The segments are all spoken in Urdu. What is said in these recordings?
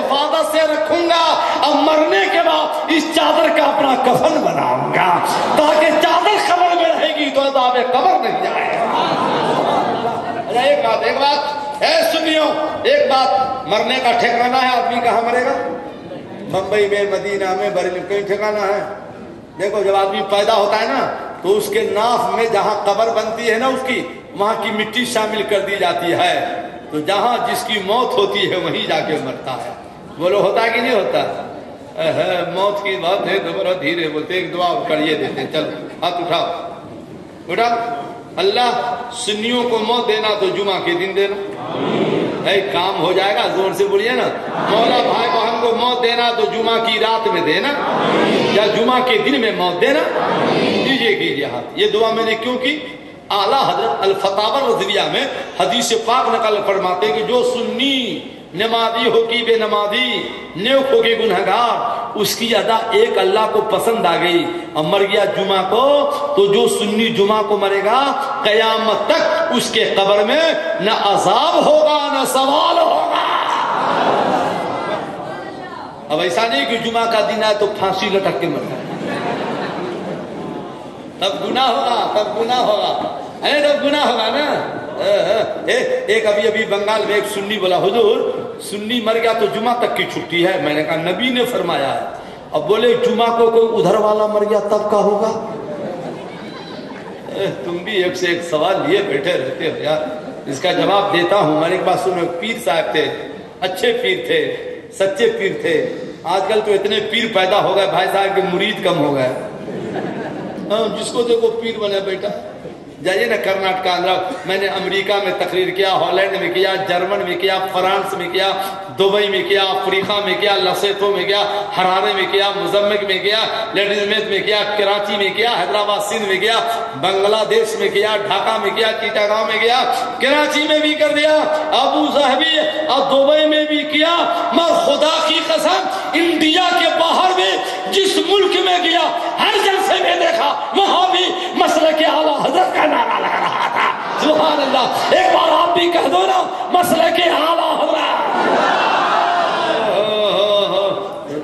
حفاظت سے رکھوں گا، اب مرنے کے بعد اس چادر کا اپنا کفن بناؤں گا تاکہ چادر قبر میں رہے گی تو عذاب قبر نہیں جائے۔ ایک بات اے سنیو، ایک بات، مرنے کا ٹھکانہ ہے آدمی کہاں مرے گا؟ بمبئی میں، مدینہ میں، بریلی میں، کہیں ٹھکانہ ہے؟ دیکھو جب آدمی پیدا ہوتا ہے نا تو اس کے ناف میں جہاں قبر بنتی ہے نا اس کی، وہاں کی مٹی شامل کر دی جاتی ہے، تو جہاں جس کی موت ہوتی ہے وہیں جا کے مرتا ہے۔ بولو ہوتا کہ نہیں ہوتا؟ موت کی بات ہے تو بڑا دھیرے بولتے، ایک دعا کریے دیتے، چلو ہاتھ اٹھاؤ اٹھا۔ اللہ سنیوں کو موت دینا تو جمعہ کے دن دینا، کام ہو جائے گا، زور سے بولیے نا۔ مولا بھائی بہن کو موت دینا تو جمعہ کی رات میں دینا یا جمعہ کے دن میں موت دینا، دیجیے کیجیے ہاتھ۔ یہ دعا میں نے کیوں کی؟ اعلیٰ حضرت الفتاوی الرضویہ میں حدیث پاک نقل فرماتے کہ جو سنی نمازی ہو کی بے نمازی، نیک ہو کے گنہگار، اس کی ادا ایک اللہ کو پسند آ گئی اور مر گیا جمعہ کو، تو جو سنی جمعہ کو مرے گا قیامت تک اس کے قبر میں نہ عذاب ہوگا نہ سوال ہوگا۔ اب ایسا نہیں کہ جمعہ کا دن ہے تو پھانسی لٹک کے مرنا، تب گناہ ہوگا، تب گناہ ہوگا، تب گناہ ہوگا نا۔ ایک ابھی بنگال میں ایک سنی بولا، حضور سنی مر گیا تو جمعہ تک کی چھٹی ہے۔ میں نے کہا نبی نے فرمایا ہے۔ اب بولے جمعہ کو کوئی ادھر والا مر گیا تب کا ہوگا؟ تم بھی ایک سے ایک سوال لیے بیٹھے رہتے ہو یار، اس کا جواب دیتا ہوں۔ میں ایک بات سنو، پیر صاحب تھے، اچھے پیر تھے، سچے پیر تھے۔ آج کل تو اتنے پیر پیدا ہو گئے بھائی صاحب کہ مرید کم ہو گئے، جس کو دیکھو پیر بنے بیٹا۔ جائیے نا کرناٹک آندھرا، میں نے امریکہ میں تقریر کیا، ہالینڈ میں کیا، جرمن میں کیا، فرانس میں کیا، دبئی میں کیا، افریقہ میں کیا، لسیتو میں کیا، ہرارے میں کیا، مزمک میں کیا، لیڈیزمیت میں کیا، کراچی میں کیا، حیدرآباد سندھ میں کیا، بنگلہ دیش میں کیا، ڈھاکہ میں کیا، چیٹاگاؤں میں کیا، کراچی میں بھی کر دیا، ابو ظہبی اور دبئی میں بھی کیا۔ میں خدا کی قسم انڈیا کے باہر بھی جس ملک میں گیا ہر جلسے میں دیکھا وہاں بھی مسلک اعلیٰ حضرت کا نعرہ لگ رہا تھا۔ سبحان اللہ، ایک بار آپ بھی کہہ دو نا مسلک اعلیٰ حضرت۔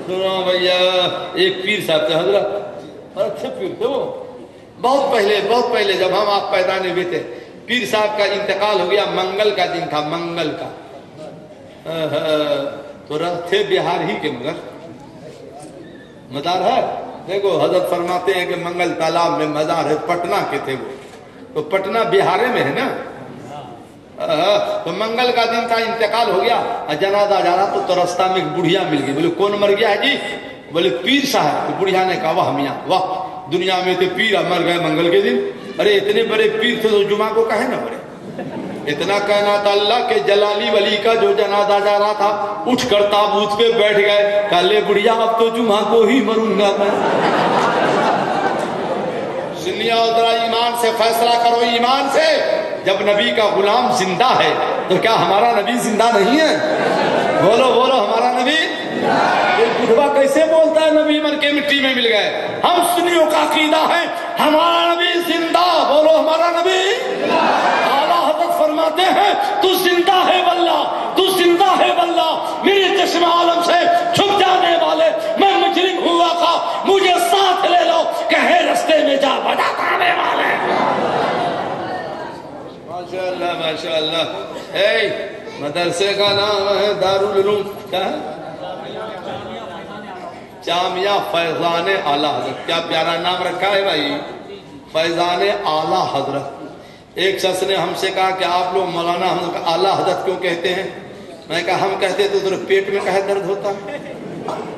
سنو بھیا، ایک پیر صاحب تھے حضرت، اور اچھے پیر تھے وہ، بہت پہلے جب ہم آپ پیدا نہیں ہوئے تھے۔ پیر صاحب کا انتقال ہو گیا، منگل کا دن تھا، منگل کا، تو تھے بہار ہی کے، مگر مزار ہے دیکھو، حضرت فرماتے ہیں کہ منگل تالاب میں مزار ہے، پٹنہ کے تھے وہ، تو پٹنہ بہار میں ہے نا۔ تو منگل کا دن تھا، انتقال ہو گیا، جنازہ جا رہا تو رستہ میں ایک بڑھیا مل گئی۔ بولے کون مر گیا ہے جی؟ بولے پیر صاحب۔ تو بڑھیا نے کہا واہ میاں واہ، دنیا میں تو پیر مر گئے منگل کے دن، ارے اتنے بڑے پیر تھے تو جمعہ کو کہے نہ مرے۔ اتنا کہنا تھا اللہ کے جلالی ولی کا جو جنازہ جا رہا تھا اٹھ کر تابوت پہ بیٹھ گئے، کہا لے بڑھیا اب تو جمعہ کو ہی مروں گا میں۔ سنیا ذرا ایمان سے فیصلہ کرو، ایمان سے۔ جب نبی کا غلام زندہ ہے تو کیا ہمارا نبی زندہ نہیں ہے؟ بولو بولو، ہمارا نبی۔ بڑھوا کیسے بولتا ہے نبی مر کے مٹی میں مل گئے؟ ہم سنیوں کا عقیدہ ہے ہمارا نبی زندہ، بولو ہمارا نبی۔ اعلیٰ حضرت فرماتے ہیں تو زندہ ہے واللہ، تو زندہ ہے واللہ، میرے چشم عالم سے چھپ جانے والے، میں مجرم ہوا تھا، مجھے ساتھ لے لو، کہے رستے میں جا بجاتا آنے والے۔ ماشاءاللہ ماشاءاللہ۔ اے مدرسے کا نام ہے دارالعلوم، کیا ہے؟ جامعہ فیضان اعلیٰ حضرت، کیا پیارا نام رکھا ہے بھائی، فیضان اعلیٰ حضرت۔ ایک شخص نے ہم سے کہا کہ آپ لوگ مولانا ہم اعلیٰ حضرت کیوں کہتے ہیں؟ میں نے کہا ہم کہتے تو تیرے پیٹ میں کہے درد ہوتا ہے؟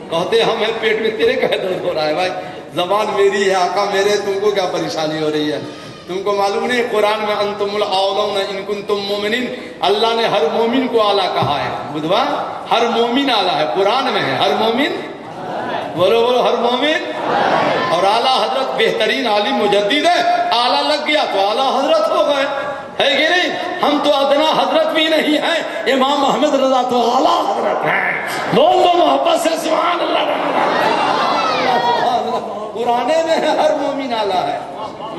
کہتے ہم ہیں پیٹ میں، تیرے کہے درد ہو رہا ہے؟ بھائی زبان میری ہے، آقا میرے، تم کو کیا پریشانی ہو رہی ہے؟ تم کو معلوم نہیں قرآن میں انتم الاولون ان کنتم مومنین، اللہ نے ہر مومن کو اعلیٰ کہا ہے، بدھوا ہر مومن اعلیٰ ہے، قرآن میں ہے ہر مومن، بولو بولو ہر مومن۔ اور اعلیٰ حضرت بہترین عالم مجدد ہے، اعلیٰ لگ گیا تو اعلیٰ حضرت ہو گئے، ہے کہ نہیں؟ ہم تو ادنا حضرت بھی نہیں ہیں، امام احمد رضا تو اعلیٰ حضرت ہیں، بول دو محبت سے سبحان اللہ۔ قرآن میں ہر مومن اعلیٰ ہے۔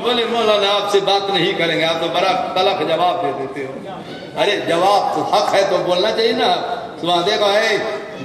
بولے مولانا آپ سے بات نہیں کریں گے، آپ تو بڑا تلخ جواب دے دیتے ہو۔ ارے جواب تو حق ہے تو بولنا چاہیے نا۔ دیکھو ہے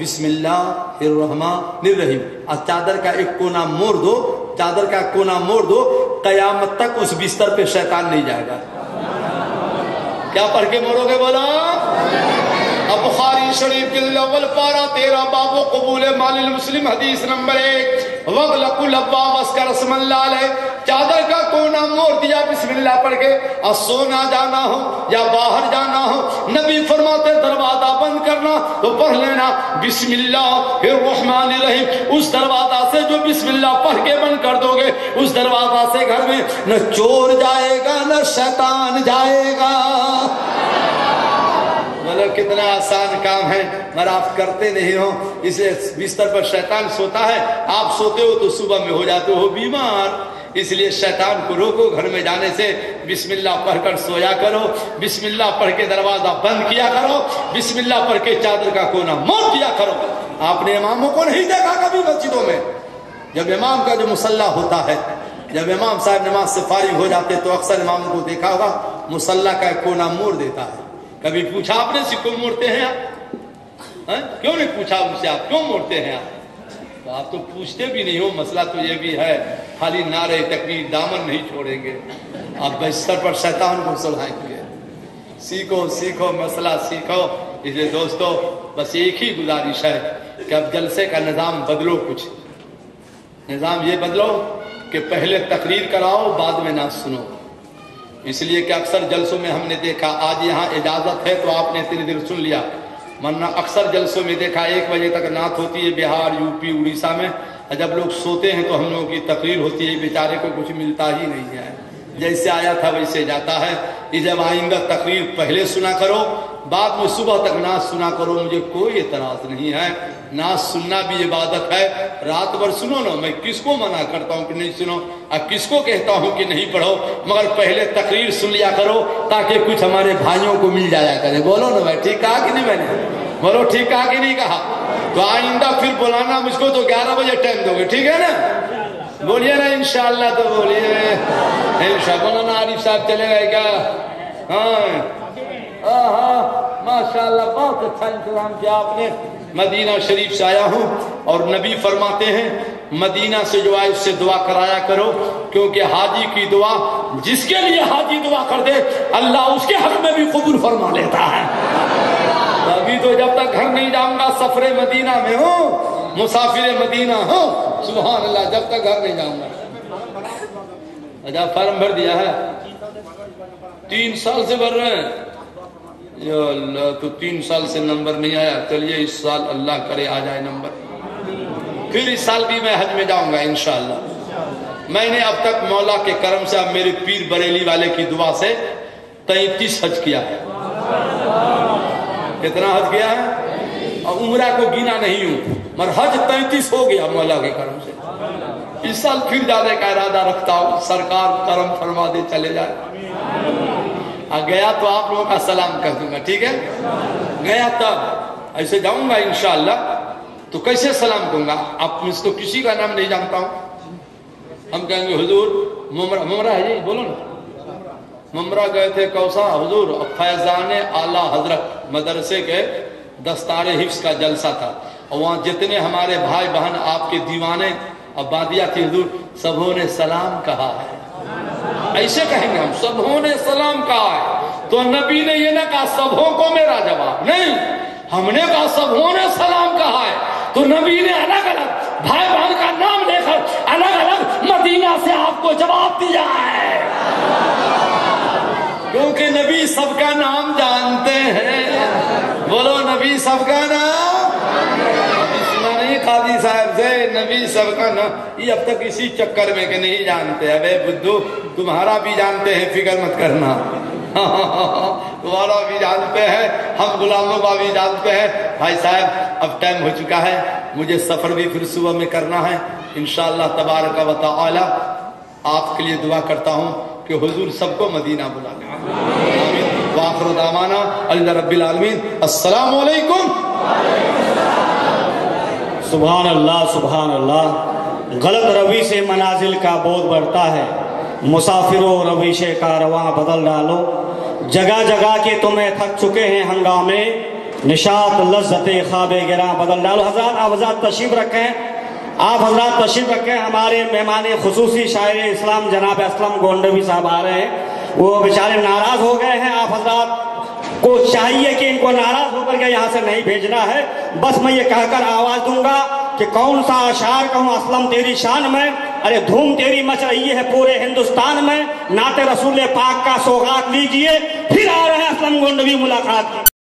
بسم اللہ الرحمن الرحیم، اور چادر کا ایک کونا موڑ دو، چادر کا کونا موڑ دو، قیامت تک اس بستر پہ شیطان نہیں جائے گا۔ کیا پڑھ کے موڑو گے بولا؟ اب بخاری شریف کے اول پارہ 13 باب قبول مال المسلم حدیث نمبر 1، وغلق الابواب اسکر اسم اللہ علیہ، چادر کا کونا موڑ دیا بسم اللہ پڑھ کے، اور سونا جانا ہو یا باہر جانا ہو، نبی فرماتے دروازہ بند کرنا تو پڑھ لینا بسم اللہ الرحمن الرحیم، اس دروازہ سے جو بسم اللہ پڑھ کے بند کر دو گے، اس دروازہ سے گھر میں نہ چور جائے گا نہ شیطان جائے گا۔ مطلب کتنا آسان کام ہے، مگر آپ کرتے نہیں ہو، اسے بستر پر شیطان سوتا ہے، آپ سوتے ہو تو صبح میں ہو جاتے ہو بیمار، اس لیے شیطان کو روکو، گھر میں جانے سے بسم اللہ پڑھ کر سویا کرو، بسم اللہ پڑھ کے دروازہ بند کیا کرو، بسم اللہ پڑھ کے چادر کا کونا موڑ دیا کرو۔ آپ نے اماموں کو نہیں دیکھا کبھی مسجدوں میں؟ جب امام کا جو مصلی ہوتا ہے، جب امام صاحب نماز سے فارغ ہو جاتے تو اکثر اماموں کو دیکھا ہوگا مصلی کا ایک کونا موڑ دیتا ہے۔ کبھی پوچھا آپ نے سے کیوں موڑتے ہیں آپ؟ کیوں نہیں پوچھا ان سے آپ کیوں موڑتے ہیں آپ؟ تو آپ تو پوچھتے بھی نہیں ہو، مسئلہ تو یہ بھی ہے، خالی نعرے تکبیر دامن نہیں چھوڑیں گے، آپ بستر پر شیطان کو سلائیں گے۔ سیکھو سیکھو مسئلہ سیکھو۔ اس لیے دوستو بس ایک ہی گزارش ہے کہ اب جلسے کا نظام بدلو، کچھ نظام یہ بدلو کہ پہلے تقریر کراؤ بعد میں نعت سنو، اس لیے کہ اکثر جلسوں میں ہم نے دیکھا، آج یہاں اجازت ہے تو آپ نے اتنی دیر سن لیا، ورنہ اکثر جلسوں میں دیکھا 1 بجے تک نعت ہوتی ہے بہار، یو پی، اڑیسہ میں، جب لوگ سوتے ہیں تو ہم لوگوں کی تقریر ہوتی ہے، بیچارے کو کچھ ملتا ہی نہیں ہے، جیسے آیا تھا ویسے جاتا ہے۔ یہ جب آئندہ تقریر پہلے سنا کرو، بعد میں صبح تک نعت سنا کرو، مجھے کوئی اعتراض نہیں ہے، نعت سننا بھی عبادت ہے، رات بھر سنو نا، میں کس کو منع کرتا ہوں کہ نہیں سنو، اب کس کو کہتا ہوں کہ نہیں پڑھو، مگر پہلے تقریر سن لیا کرو تاکہ کچھ ہمارے بھائیوں کو مل جایا کرے۔ بولو نا بھائی، ٹھیک کہا کہ نہیں میں نے؟ بولو ٹھیک کہا کہ نہیں کہا؟ تو آئندہ پھر بلانا مجھ کو تو 11 بجے ٹائم دو گے، ٹھیک ہے نا؟ بولیے نا انشاءاللہ، تو بولیے انشاءاللہ۔ مولانا عارف صاحب چلے گئے کیا؟ ہاں ماشاءاللہ، بہت اچھا انتظام کیا آپ نے۔ مدینہ شریف سے آیا ہوں اور نبی فرماتے ہیں مدینہ سے جو آئے اس سے دعا کرایا کرو، کیونکہ حاجی کی دعا، جس کے لیے حاجی دعا کر دے اللہ اس کے حق میں بھی قبول فرما لیتا ہے۔ ابھی تو جب تک گھر نہیں جاؤں گا، سفر مدینہ میں ہوں، مسافر مدینہ ہوں، سبحان اللہ، جب تک گھر نہیں جاؤں گا۔ اچھا فارم بھر دیا ہے؟ 3 سال سے بھر رہے ہیں؟ یا اللہ، تو 3 سال سے نمبر نہیں آیا، چلیے اس سال اللہ کرے آ جائے نمبر، پھر اس سال بھی میں حج میں جاؤں گا انشاءاللہ۔ میں نے اب تک مولا کے کرم سے، اب میرے پیر بریلی والے کی دعا سے 33 حج کیا ہے۔ کتنا حج کیا ہے؟ اور عمرہ کو گینا نہیں ہوں، مگر حج 33 ہو گیا مولا کے کرم سے۔ اس سال پھر جانے کا ارادہ رکھتا ہوں، سرکار کرم فرما دے چلے جائے۔ گیا تو آپ لوگوں کا سلام کر دوں گا، ٹھیک ہے؟ گیا تب ایسے جاؤں گا انشاءاللہ، تو کیسے سلام دوں گا؟ آپ میں سے تو کسی کا نام نہیں جانتا ہوں، ہم کہیں گے حضور ممرہ ہے جی، بولو نا، ممرہ گئے تھے کوسا حضور، فیضان اعلیٰ حضرت مدرسے کے دستار حفظ کا جلسہ تھا، اور وہاں جتنے ہمارے بھائی بہن آپ کے دیوانے عبادیہ تھی، حضور سبوں نے سلام کہا ہے، ایسے کہیں گے ہم، سبوں نے سلام کہا ہے۔ تو نبی نے یہ نہ کہا سبوں کو میرا جواب، نہیں، ہم نے کہا سبوں نے سلام کہا ہے، تو نبی نے الگ الگ بھائی بہن کا نام لے کر الگ الگ مدینہ سے آپ کو جواب دیا ہے، کیونکہ نبی سب کا نام جانتے ہیں۔ بولو نبی سب کا نام، سنا نہیں قاضی صاحب سے، نبی سب کا نام، یہ اب تک اسی چکر میں کہ نہیں جانتے۔ ابے بدھو تمہارا بھی جانتے ہیں، فکر مت کرنا، تمہارا بھی جانتے ہیں، ہم غلاموں کا بھی جانتے ہیں۔ بھائی صاحب اب ٹائم ہو چکا ہے، مجھے سفر بھی پھر صبح میں کرنا ہے انشاءاللہ تبارک و تعالی۔ آپ کے لیے دعا کرتا ہوں کہ حضور سب کو مدینہ بلا لیں، آمین۔ وآخر دعوانا الحمدللہ رب العالمین، السلام علیکم۔ سبحان اللہ سبحان اللہ۔ غلط روی سے منازل کا بودھ بڑھتا ہے، مسافروں رویش کارواں بدل ڈالو، جگہ جگہ کے تمہیں تھک چکے ہیں ہنگامے، نشاط لذت خواب گراں بدل ڈالو۔ حضرات آپ حضرات تشریف رکھیں، آپ حضرات تشریف رکھیں۔ ہمارے مہمان خصوصی شاعر اسلام جناب اسلم گونڈوی صاحب آ رہے ہیں، وہ بیچارے ناراض ہو گئے ہیں۔ آپ حضرات کو چاہیے کہ ان کو ناراض ہو کر کے یہاں سے نہیں بھیجنا ہے، بس میں یہ کہہ کر آواز دوں گا کہ کون سا اشعار کہوں اسلم تیری شان میں، ارے دھوم تیری مچ رہی ہے پورے ہندوستان میں، نعت رسول پاک کا سوغات لیجئے، پھر آ رہے ہیں اسلم گونڈوی ملاقات کی۔